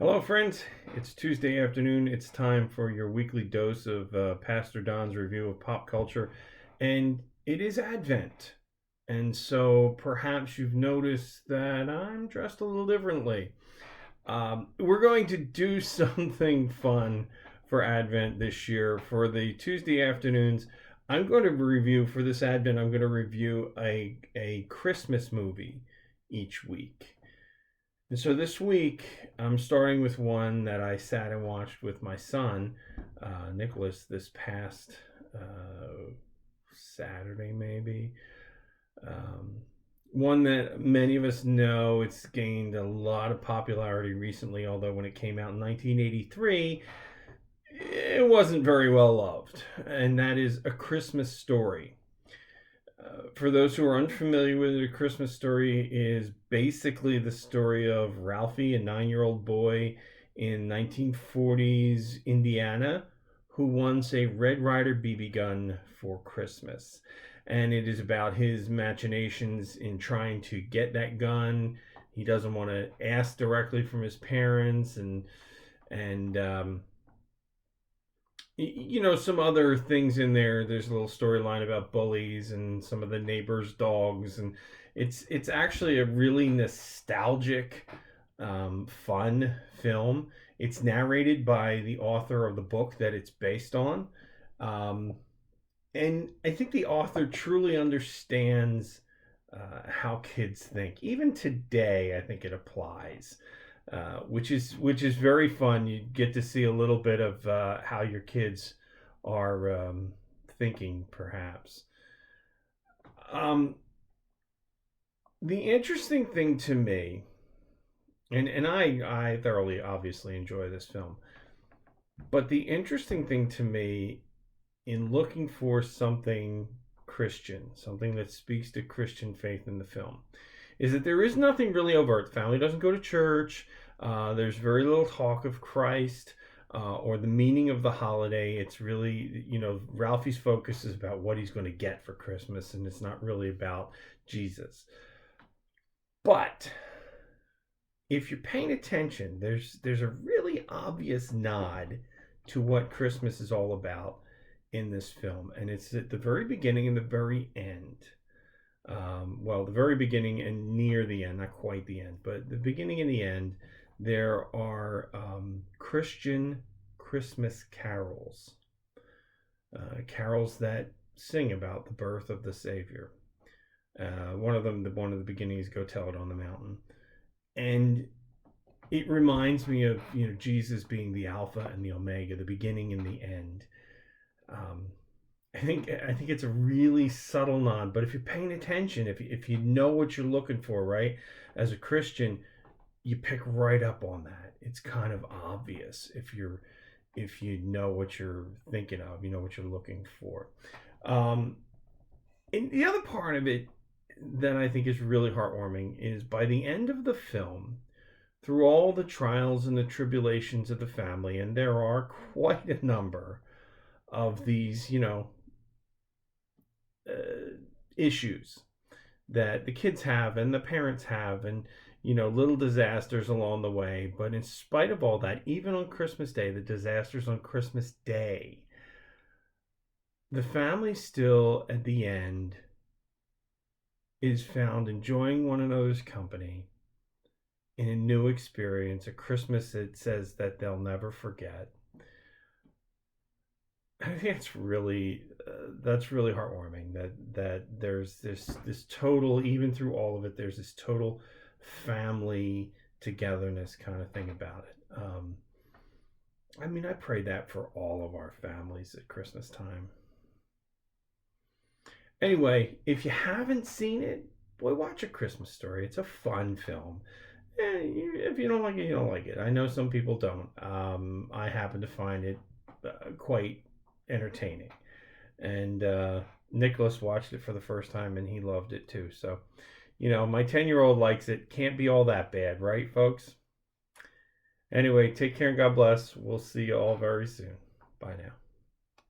Hello, friends. It's Tuesday afternoon. It's time for your weekly dose of Pastor Don's review of pop culture. And it is Advent. And so perhaps you've noticed that I'm dressed a little differently. We're going to do something fun for Advent this year. For the Tuesday afternoons, I'm going to review, for this Advent, I'm going to review a Christmas movie each week. And so this week, I'm starting with one that I sat and watched with my son, Nicholas, this past Saturday, maybe. Um, One that many of us know. It's gained a lot of popularity recently, although when it came out in 1983, it wasn't very well loved. And that is A Christmas Story. For those who are unfamiliar with it, A Christmas Story is basically the story of Ralphie, a 9-year-old boy in 1940s Indiana, who wants a Red Ryder BB gun for Christmas. And it is about his machinations in trying to get that gun. He doesn't want to ask directly from his parents, and some other things in there. There's a little storyline about bullies and some of the neighbors' dogs, and it's actually a really nostalgic, fun film. It's narrated by the author of the book that it's based on, um, and I think the author truly understands how kids think. Even today, I think it applies, which is very fun. You get to see a little bit of how your kids are thinking, perhaps. Um, the interesting thing to me, and I thoroughly, obviously enjoy this film, but the interesting thing to me in looking for something Christian, something that speaks to Christian faith in the film, is that there is nothing really overt. The family doesn't go to church. There's very little talk of Christ or the meaning of the holiday. It's really, Ralphie's focus is about what he's going to get for Christmas, and it's not really about Jesus. But if you're paying attention, there's a really obvious nod to what Christmas is all about in this film, and it's at the very beginning and the very end. Well, the very beginning and near the end, not quite the end, but the beginning and the end, there are Christian Christmas carols, carols that sing about the birth of the Savior. One of them, one of the beginnings, "Go Tell It on the Mountain," and it reminds me of Jesus being the Alpha and the Omega, the beginning and the end. Um, I think it's a really subtle nod, but if you're paying attention, if you know what you're looking for, right, as a Christian, you pick right up on that. It's kind of obvious if you know what you're thinking of, you know what you're looking for. Um, and the other part of it that I think is really heartwarming is by the end of the film, through all the trials and the tribulations of the family, and there are quite a number of these, issues that the kids have and the parents have, and little disasters along the way. But in spite of all that, even on Christmas Day, the disasters on Christmas Day, the family still at the end is found enjoying one another's company in a new experience, a Christmas that says that they'll never forget. I think that's really heartwarming. That there's this total, even through all of it, there's this total family togetherness kind of thing about it. I pray that for all of our families at Christmas time. Anyway, if you haven't seen it, boy, watch A Christmas Story. It's a fun film. If you don't like it, you don't like it. I know some people don't. I happen to find it quite entertaining. And Nicholas watched it for the first time and he loved it too. So, my 10-year-old likes it. Can't be all that bad, right, folks? Anyway, take care and God bless. We'll see you all very soon. Bye now.